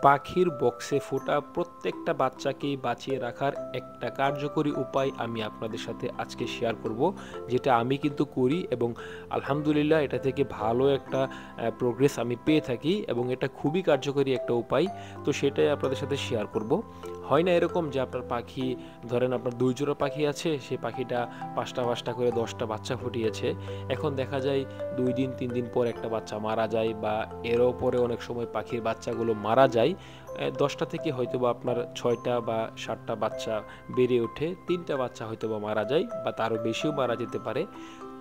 পাখির বক্সে ফোটা প্রত্যেকটা বাচ্চাকেই বাঁচিয়ে রাখার একটা কার্যকরী উপায় আমি আপনাদের সাথে আজকে শেয়ার করব, যেটা আমি কিন্তু করি এবং আলহামদুলিল্লাহ এটা থেকে ভালো একটা প্রোগ্রেস আমি পেয়ে থাকি এবং এটা খুবই কার্যকরী একটা উপায়। তো সেটাই আপনাদের সাথে শেয়ার করব। হয় না এরকম যে আপনার পাখি, ধরেন আপনার 2 জোড়া পাখি আছে, সেই পাখিটা 5টা করে 10টা বাচ্চা ফুটিয়েছে। এখন দেখা যায় 2 দিন 3 দিন পর একটা বাচ্চা মারা যায়, বা এরও পরে অনেক সময় পাখির বাচ্চাগুলো মারা যায়। 10টা থেকে হয়তোবা আপনার 6টা বা 7টা বাচ্চা বেড়ে ওঠে, 3টা বাচ্চা হয়তোবা মারা যায় বা তারও বেশিও মারা যেতে পারে।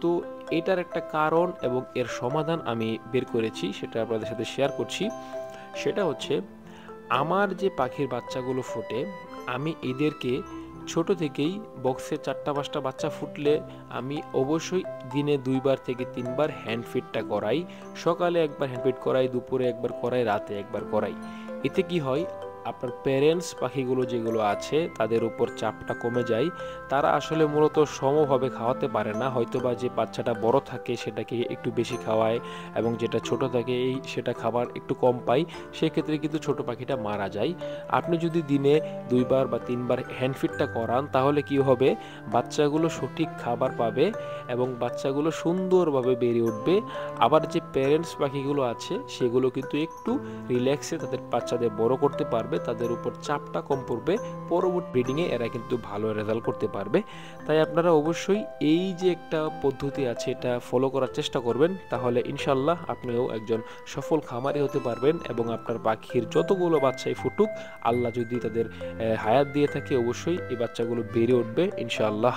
তো এটার একটা কারণ এবং এর সমাধান আমি বের করেছি, সেটা আপনাদের সাথে শেয়ার করছি। সেটা হচ্ছে, আমার যে পাখির বাচ্চাগুলো ফোটে, আমি এদেরকে ছোট থেকেই বক্সে 4টা 5টা বাচ্চা ফুটলে আমি অবশ্যই দিনে 2বার থেকে 3বার হ্যান্ড ফিডটা করাই। সকালে একবার হ্যান্ড ফিড করাই, দুপুরে একবার করাই, রাতে একবার করাই। এতে কি হয়, আপনার প্যারেন্টস পাখিগুলো যেগুলো আছে তাদের উপর চাপটা কমে যায়। তারা আসলে মূলত সমভাবে খাওয়াতে পারে না, হয়তোবা যে বাচ্চাটা বড় থাকে সেটাকে একটু বেশি খাওয়ায় এবং যেটা ছোট থাকে সেটা খাবার একটু কম পায়। সেক্ষেত্রে কিন্তু ছোট পাখিটা মারা যায়। আপনি যদি দিনে 2বার বা 3বার হ্যান্ড ফিডটা করান, তাহলে কি হবে, বাচ্চাগুলো সঠিক খাবার পাবে এবং বাচ্চাগুলো সুন্দরভাবে বেড়ে উঠবে। আবার যে প্যারেন্টস পাখিগুলো আছে সেগুলো কিন্তু একটু রিল্যাক্সে তাদের বাচ্চাদের বড় করতে পারবে, তাদের উপর চাপটা কম পড়বে। পরবর্তী ব্রিডিংয়ে এরা কিন্তু ভালো রেজাল্ট করতে পারবে। তাই আপনারা অবশ্যই এই যে একটা পদ্ধতি আছে এটা ফলো করার চেষ্টা করবেন, তাহলে ইনশাল্লাহ আপনিও একজন সফল খামারি হতে পারবেন এবং আপনার পাখির যতগুলো বাচ্চাই ফুটুক, আল্লাহ যদি তাদের হায়াত দিয়ে থাকে, অবশ্যই এই বাচ্চাগুলো বেড়ে উঠবে ইনশাআল্লাহ।